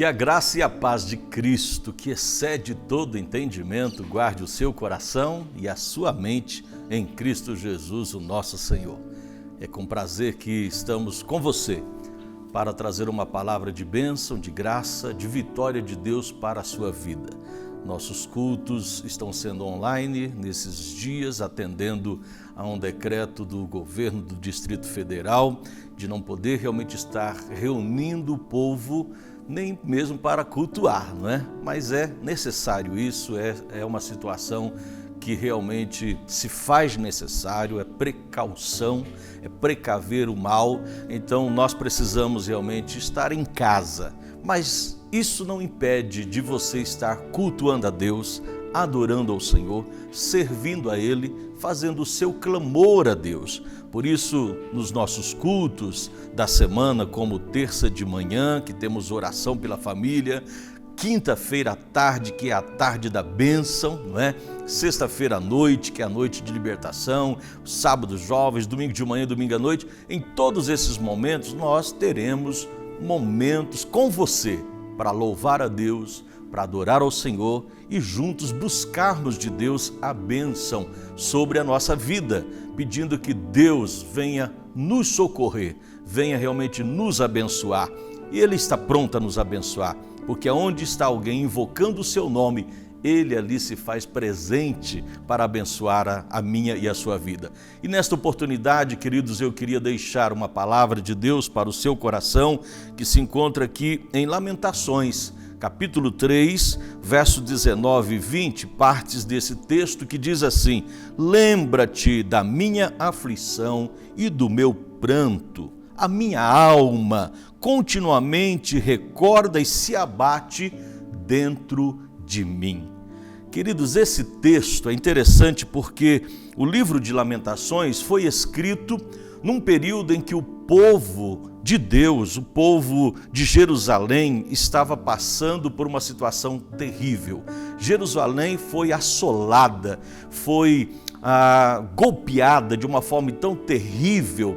Que a graça e a paz de Cristo, que excede todo entendimento, guarde o seu coração e a sua mente em Cristo Jesus, o nosso Senhor. É com prazer que estamos com você para trazer uma palavra de bênção, de graça, de vitória de Deus para a sua vida. Nossos cultos estão sendo online nesses dias, atendendo a um decreto do governo do Distrito Federal de não poder realmente estar reunindo o povo nem mesmo para cultuar, não é? Mas é necessário isso, é uma situação que realmente se faz necessário, é precaução, é precaver o mal, então nós precisamos realmente estar em casa, mas isso não impede de você estar cultuando a Deus, adorando ao Senhor, servindo a Ele, fazendo o seu clamor a Deus. Por isso, nos nossos cultos da semana, como terça de manhã, que temos oração pela família, quinta-feira à tarde, que é a tarde da bênção, não é? Sexta-feira à noite, que é a noite de libertação, sábado jovens, domingo de manhã, domingo à noite, em todos esses momentos nós teremos momentos com você para louvar a Deus, para adorar ao Senhor e juntos buscarmos de Deus a bênção sobre a nossa vida, pedindo que Deus venha nos socorrer, venha realmente nos abençoar. E Ele está pronto a nos abençoar, porque onde está alguém invocando o seu nome, Ele ali se faz presente para abençoar a minha e a sua vida. E nesta oportunidade, queridos, eu queria deixar uma palavra de Deus para o seu coração, que se encontra aqui em Lamentações, capítulo 3, verso 19 e 20, partes desse texto que diz assim: lembra-te da minha aflição e do meu pranto. A minha alma continuamente recorda e se abate dentro de mim. Queridos, esse texto é interessante porque o livro de Lamentações foi escrito num período em que o povo de Deus, o povo de Jerusalém, estava passando por uma situação terrível. Jerusalém foi assolada, foi golpeada de uma forma tão terrível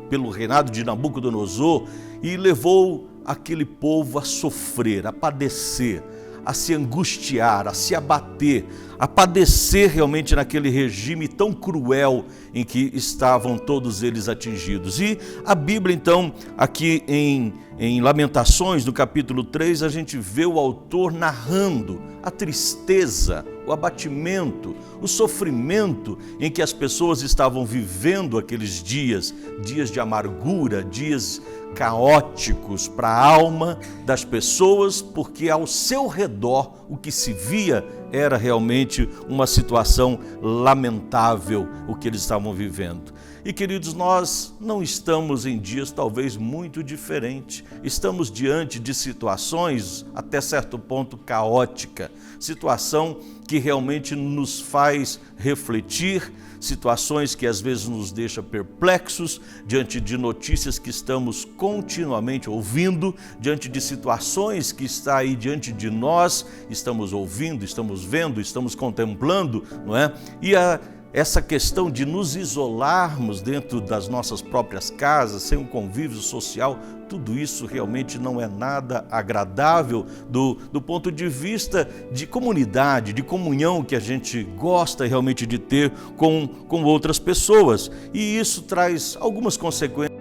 pelo reinado de Nabucodonosor e levou aquele povo a sofrer, a padecer, a se angustiar, a se abater, a padecer realmente naquele regime tão cruel em que estavam todos eles atingidos. E a Bíblia, então, aqui em Lamentações, no capítulo 3, a gente vê o autor narrando a tristeza, o abatimento, o sofrimento em que as pessoas estavam vivendo aqueles dias de amargura, dias caóticos para a alma das pessoas, porque ao seu redor o que se via era realmente uma situação lamentável o que eles estavam vivendo. E queridos, nós não estamos em dias talvez muito diferentes, estamos diante de situações até certo ponto caótica, situação que realmente nos faz refletir, situações que às vezes nos deixam perplexos, diante de notícias que estamos continuamente ouvindo, diante de situações que está aí diante de nós, estamos ouvindo, estamos vendo, estamos contemplando, não é? E essa questão de nos isolarmos dentro das nossas próprias casas, sem um convívio social, tudo isso realmente não é nada agradável do ponto de vista de comunidade, de comunhão que a gente gosta realmente de ter com outras pessoas. E isso traz algumas consequências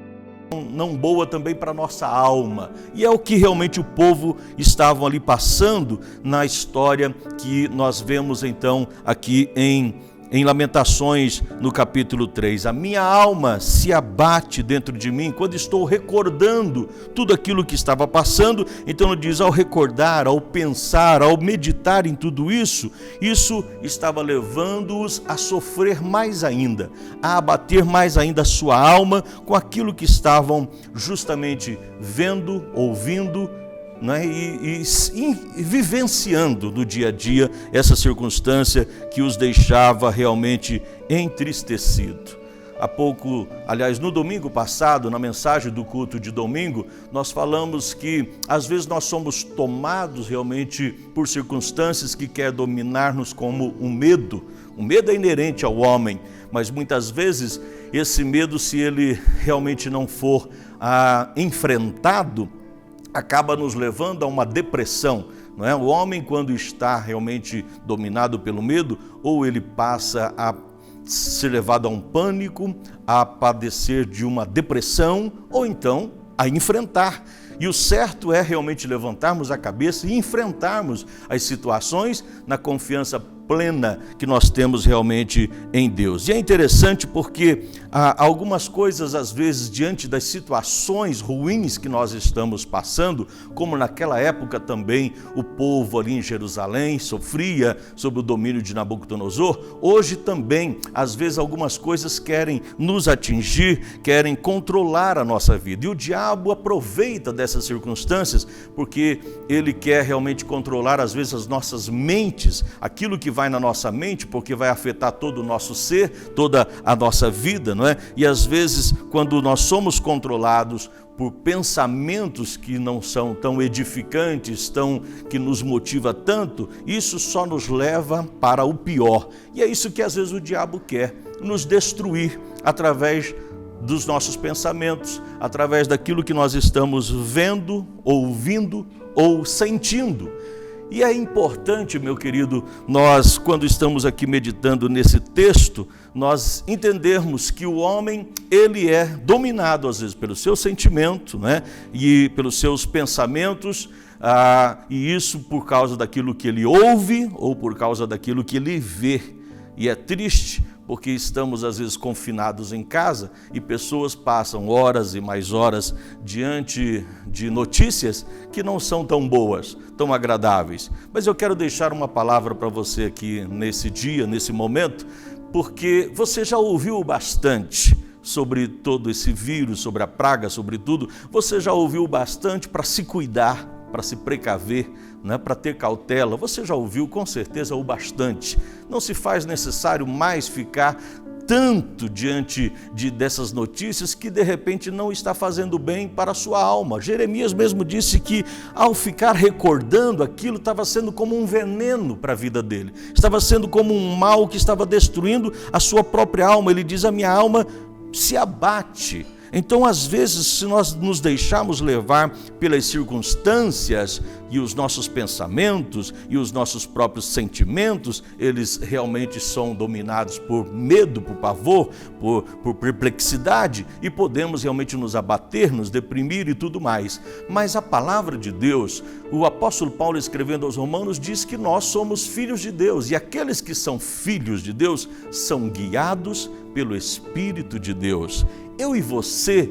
não boa também para a nossa alma. E é o que realmente o povo estavam ali passando na história que nós vemos então aqui em Lamentações, no capítulo 3, a minha alma se abate dentro de mim quando estou recordando tudo aquilo que estava passando. Então ele diz, ao recordar, ao pensar, ao meditar em tudo isso, isso estava levando-os a sofrer mais ainda, a abater mais ainda a sua alma com aquilo que estavam justamente vendo, ouvindo, né, e vivenciando no dia a dia essa circunstância que os deixava realmente entristecido. Há pouco, aliás, no domingo passado, na mensagem do culto de domingo, nós falamos que às vezes nós somos tomados realmente por circunstâncias que querem dominar-nos como um medo. O medo é inerente ao homem, mas muitas vezes esse medo, se ele realmente não for enfrentado, acaba nos levando a uma depressão, não é? O homem, quando está realmente dominado pelo medo, ou ele passa a ser levado a um pânico, a padecer de uma depressão, ou então a enfrentar. E o certo é realmente levantarmos a cabeça e enfrentarmos as situações na confiança plena que nós temos realmente em Deus. E é interessante porque algumas coisas, às vezes, diante das situações ruins que nós estamos passando, como naquela época também o povo ali em Jerusalém sofria sob o domínio de Nabucodonosor, hoje também, às vezes, algumas coisas querem nos atingir, querem controlar a nossa vida. E o diabo aproveita dessas circunstâncias porque ele quer realmente controlar, às vezes, as nossas mentes, aquilo que vai na nossa mente, porque vai afetar todo o nosso ser, toda a nossa vida, não é? E às vezes, quando nós somos controlados por pensamentos que não são tão edificantes, que nos motiva tanto, isso só nos leva para o pior. E é isso que às vezes o diabo quer, nos destruir através dos nossos pensamentos, através daquilo que nós estamos vendo, ouvindo ou sentindo. E é importante, meu querido, nós, quando estamos aqui meditando nesse texto, nós entendermos que o homem, ele é dominado, às vezes, pelo seu sentimento, né? E pelos seus pensamentos, e isso por causa daquilo que ele ouve ou por causa daquilo que ele vê. E é triste, porque estamos às vezes confinados em casa e pessoas passam horas e mais horas diante de notícias que não são tão boas, tão agradáveis. Mas eu quero deixar uma palavra para você aqui nesse dia, nesse momento, porque você já ouviu bastante sobre todo esse vírus, sobre a praga, sobre tudo. Você já ouviu bastante para se cuidar, para se precaver, né, para ter cautela. Você já ouviu com certeza o bastante. Não se faz necessário mais ficar tanto diante dessas notícias que de repente não está fazendo bem para a sua alma. Jeremias mesmo disse que ao ficar recordando aquilo estava sendo como um veneno para a vida dele. Estava sendo como um mal que estava destruindo a sua própria alma. Ele diz: a minha alma se abate. Então, às vezes, se nós nos deixarmos levar pelas circunstâncias e os nossos pensamentos e os nossos próprios sentimentos, eles realmente são dominados por medo, por pavor, por perplexidade, e podemos realmente nos abater, nos deprimir e tudo mais. Mas a palavra de Deus, o apóstolo Paulo, escrevendo aos Romanos, diz que nós somos filhos de Deus, e aqueles que são filhos de Deus são guiados pelo Espírito de Deus. Eu e você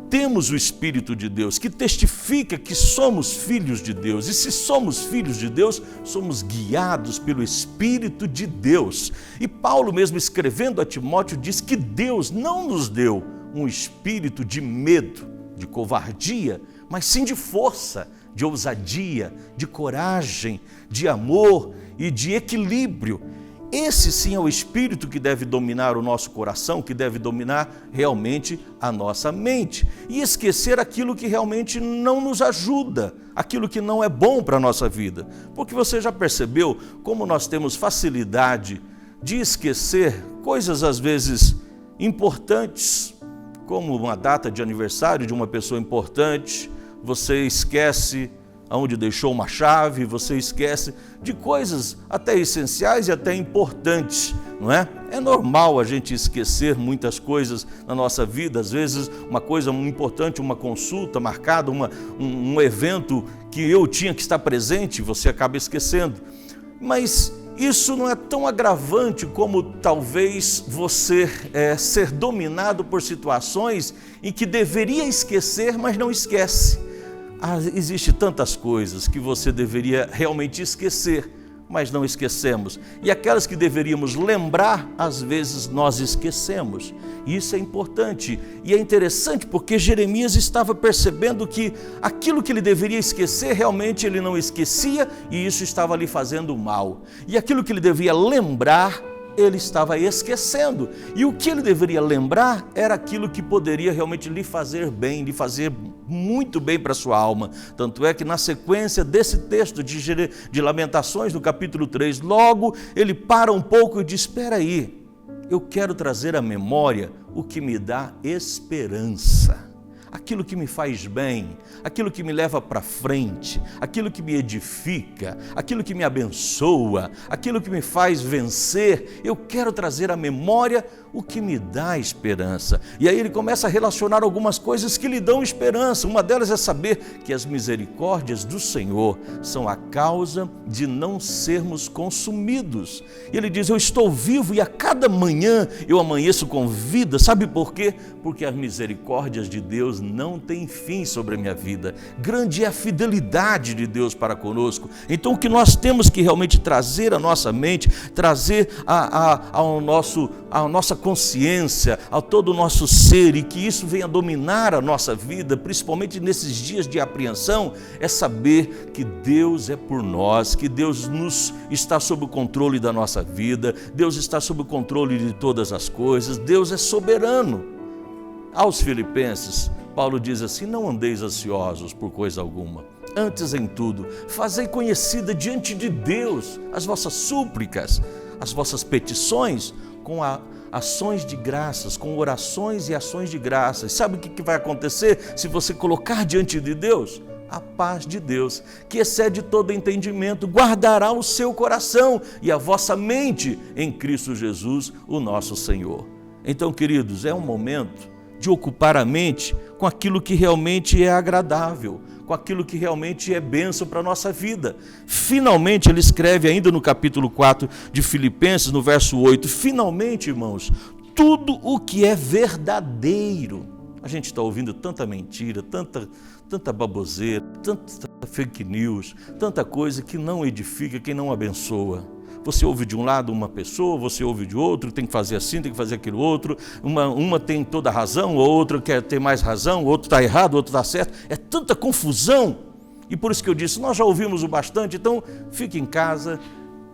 temos o Espírito de Deus, que testifica que somos filhos de Deus. E se somos filhos de Deus, somos guiados pelo Espírito de Deus. E Paulo mesmo, escrevendo a Timóteo, diz que Deus não nos deu um espírito de medo, de covardia, mas sim de força, de ousadia, de coragem, de amor e de equilíbrio. Esse sim é o espírito que deve dominar o nosso coração, que deve dominar realmente a nossa mente. E esquecer aquilo que realmente não nos ajuda, aquilo que não é bom para a nossa vida. Porque você já percebeu como nós temos facilidade de esquecer coisas às vezes importantes, como uma data de aniversário de uma pessoa importante. Você esquece onde deixou uma chave, você esquece de coisas até essenciais e até importantes, não é? É normal a gente esquecer muitas coisas na nossa vida, às vezes uma coisa importante, uma consulta marcada, um evento que eu tinha que estar presente, você acaba esquecendo. Mas isso não é tão agravante como talvez você ser dominado por situações em que deveria esquecer, mas não esquece. Existem tantas coisas que você deveria realmente esquecer, mas não esquecemos. E aquelas que deveríamos lembrar, às vezes nós esquecemos. E isso é importante. E é interessante porque Jeremias estava percebendo que aquilo que ele deveria esquecer, realmente ele não esquecia, e isso estava lhe fazendo mal. E aquilo que ele devia lembrar, ele estava esquecendo. E o que ele deveria lembrar era aquilo que poderia realmente lhe fazer bem, lhe fazer muito bem para a sua alma. Tanto é que na sequência desse texto de Lamentações, no capítulo 3, logo ele para um pouco e diz: espera aí, eu quero trazer à memória o que me dá esperança. aquilo que me faz bem, aquilo que me leva para frente, aquilo que me edifica, aquilo que me abençoa, aquilo que me faz vencer. Eu quero trazer à memória o que me dá esperança. E aí ele começa a relacionar algumas coisas que lhe dão esperança. Uma delas é saber que as misericórdias do Senhor são a causa de não sermos consumidos. E ele diz: eu estou vivo e a cada manhã eu amanheço com vida. Sabe por quê? Porque as misericórdias de Deus não têm fim sobre a minha vida. Grande é a fidelidade de Deus para conosco. Então o que nós temos que realmente trazer à nossa mente, trazer à nossa consciência, a todo o nosso ser, e que isso venha dominar a nossa vida, principalmente nesses dias de apreensão, é saber que Deus é por nós, que Deus está sob o controle da nossa vida, Deus está sob o controle de todas as coisas, Deus é soberano. Aos Filipenses, Paulo diz assim: não andeis ansiosos por coisa alguma, antes em tudo, fazei conhecida diante de Deus as vossas súplicas, as vossas petições, com ações de graças, com orações e ações de graças. Sabe o que vai acontecer se você colocar diante de Deus? A paz de Deus, que excede todo entendimento, guardará o seu coração e a vossa mente em Cristo Jesus, o nosso Senhor. Então, queridos, é um momento de ocupar a mente com aquilo que realmente é agradável, com aquilo que realmente é bênção para a nossa vida. Finalmente, ele escreve ainda no capítulo 4 de Filipenses, no verso 8, finalmente, irmãos, tudo o que é verdadeiro. A gente está ouvindo tanta mentira, tanta baboseira, tanta fake news, tanta coisa que não edifica, que não abençoa. Você ouve de um lado uma pessoa, você ouve de outro, tem que fazer assim, tem que fazer aquilo outro, uma tem toda a razão, a outra quer ter mais razão, o outro está errado, o outro está certo. É tanta confusão. E por isso que eu disse, nós já ouvimos o bastante, então fique em casa,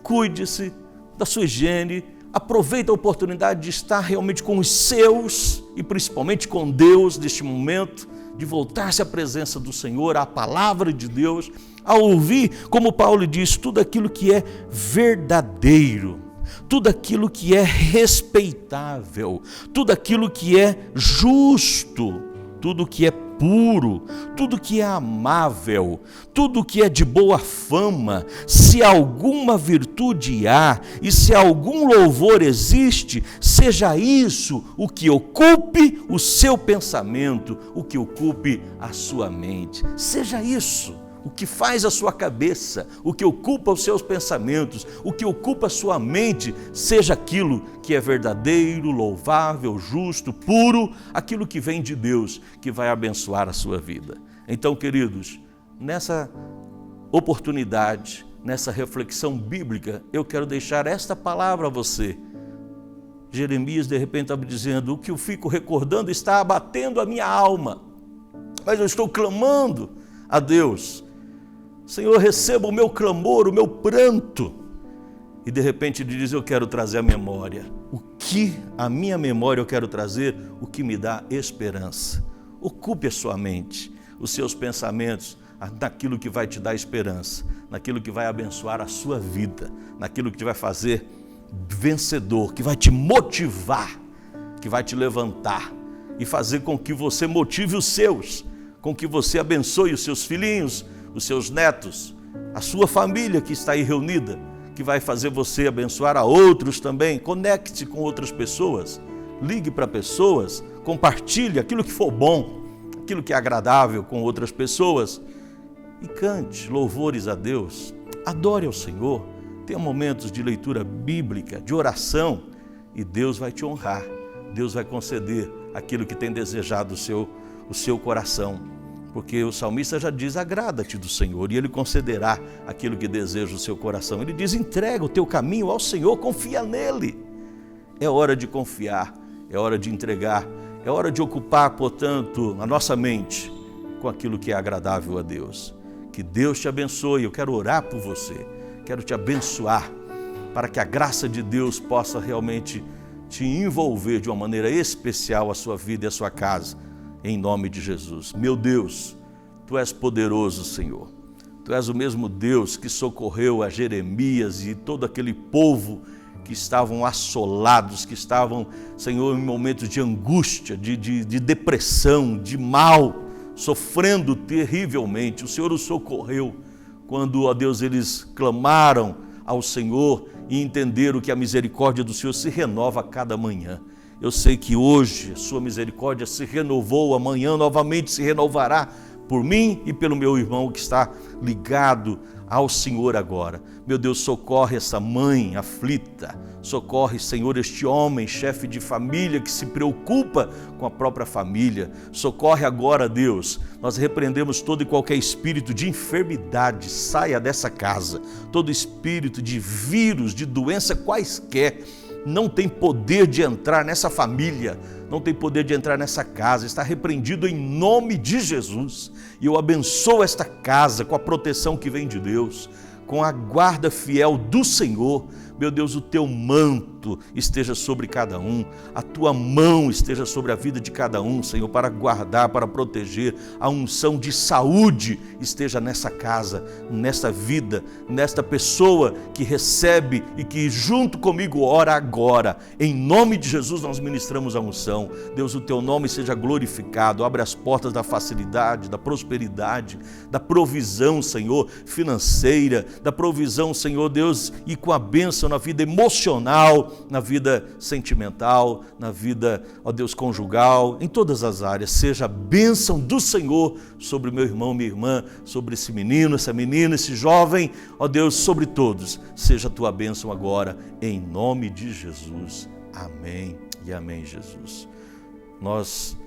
cuide-se da sua higiene, aproveite a oportunidade de estar realmente com os seus e principalmente com Deus neste momento, de voltar-se à presença do Senhor, à palavra de Deus, a ouvir, como Paulo diz, tudo aquilo que é verdadeiro, tudo aquilo que é respeitável, tudo aquilo que é justo, tudo que é puro, tudo que é amável, tudo que é de boa fama, se alguma virtude há e se algum louvor existe, seja isso o que ocupe o seu pensamento, o que ocupe a sua mente. Seja isso o que faz a sua cabeça, o que ocupa os seus pensamentos, o que ocupa a sua mente, seja aquilo que é verdadeiro, louvável, justo, puro, aquilo que vem de Deus, que vai abençoar a sua vida. Então, queridos, nessa oportunidade, nessa reflexão bíblica, eu quero deixar esta palavra a você. Jeremias, de repente, estava dizendo: o que eu fico recordando está abatendo a minha alma, mas eu estou clamando a Deus. Senhor, receba o meu clamor, o meu pranto. E de repente ele diz: eu quero trazer a memória. O que a minha memória eu quero trazer? O que me dá esperança. Ocupe a sua mente, os seus pensamentos, naquilo que vai te dar esperança, naquilo que vai abençoar a sua vida, naquilo que te vai fazer vencedor, que vai te motivar, que vai te levantar e fazer com que você motive os seus, com que você abençoe os seus filhinhos, os seus netos, a sua família que está aí reunida, que vai fazer você abençoar a outros também. Conecte-se com outras pessoas, ligue para pessoas, compartilhe aquilo que for bom, aquilo que é agradável com outras pessoas e cante louvores a Deus, adore ao Senhor, tenha momentos de leitura bíblica, de oração, e Deus vai te honrar, Deus vai conceder aquilo que tem desejado o seu coração. Porque o salmista já diz: agrada-te do Senhor e Ele concederá aquilo que deseja o seu coração. Ele diz: entrega o teu caminho ao Senhor, confia nele. É hora de confiar, é hora de entregar, é hora de ocupar, portanto, a nossa mente com aquilo que é agradável a Deus. Que Deus te abençoe. Eu quero orar por você, quero te abençoar, para que a graça de Deus possa realmente te envolver de uma maneira especial a sua vida e a sua casa. Em nome de Jesus. Meu Deus, Tu és poderoso, Senhor. Tu és o mesmo Deus que socorreu a Jeremias e todo aquele povo que estavam assolados, que estavam, Senhor, em momentos de angústia, de depressão, de mal, sofrendo terrivelmente. O Senhor os socorreu quando, ó Deus, eles clamaram ao Senhor e entenderam que a misericórdia do Senhor se renova a cada manhã. Eu sei que hoje a sua misericórdia se renovou, amanhã novamente se renovará por mim e pelo meu irmão que está ligado ao Senhor agora. Meu Deus, socorre essa mãe aflita, socorre, Senhor, este homem, chefe de família que se preocupa com a própria família. Socorre agora, Deus. Nós repreendemos todo e qualquer espírito de enfermidade, saia dessa casa. Todo espírito de vírus, de doença quaisquer, não tem poder de entrar nessa família, não tem poder de entrar nessa casa, está repreendido em nome de Jesus. E eu abençoo esta casa com a proteção que vem de Deus, com a guarda fiel do Senhor. Meu Deus, o teu manto esteja sobre cada um, a tua mão esteja sobre a vida de cada um, Senhor, para guardar, para proteger. A unção de saúde esteja nessa casa, nesta vida, nesta pessoa que recebe e que junto comigo ora agora. Em nome de Jesus nós ministramos a unção. Deus, o teu nome seja glorificado. Abre as portas da facilidade, da prosperidade, da provisão, Senhor, financeira, da provisão, Senhor Deus, e com a bênção na vida emocional, na vida sentimental, na vida, ó Deus, conjugal, em todas as áreas. Seja a bênção do Senhor sobre o meu irmão, minha irmã, sobre esse menino, essa menina, esse jovem, ó Deus, sobre todos. Seja a tua bênção agora, em nome de Jesus. Amém e amém, Jesus. Nós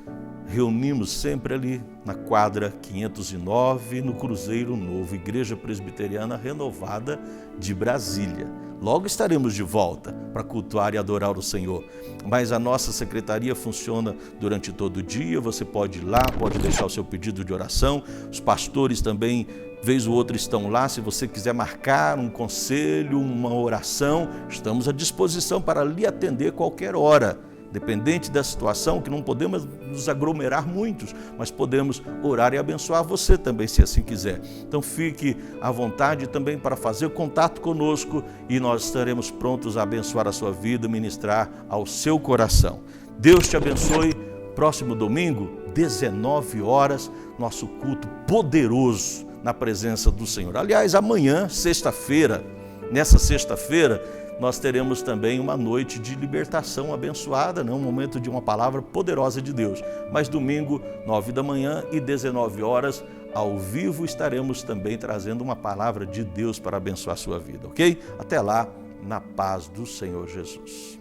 reunimos sempre ali na quadra 509, no Cruzeiro Novo, Igreja Presbiteriana Renovada de Brasília. Logo estaremos de volta para cultuar e adorar o Senhor. Mas a nossa secretaria funciona durante todo o dia, você pode ir lá, pode deixar o seu pedido de oração. Os pastores também, vez ou outra, estão lá. Se você quiser marcar um conselho, uma oração, estamos à disposição para lhe atender qualquer hora. Dependente da situação, que não podemos nos aglomerar muitos, mas podemos orar e abençoar você também, se assim quiser. Então fique à vontade também para fazer contato conosco e nós estaremos prontos a abençoar a sua vida, ministrar ao seu coração. Deus te abençoe. Próximo domingo, 19 horas, nosso culto poderoso na presença do Senhor. Aliás, amanhã, sexta-feira, nessa sexta-feira, nós teremos também uma noite de libertação abençoada, um momento de uma palavra poderosa de Deus. Mas domingo, 9 da manhã e 19 horas, ao vivo, estaremos também trazendo uma palavra de Deus para abençoar a sua vida, ok? Até lá, na paz do Senhor Jesus.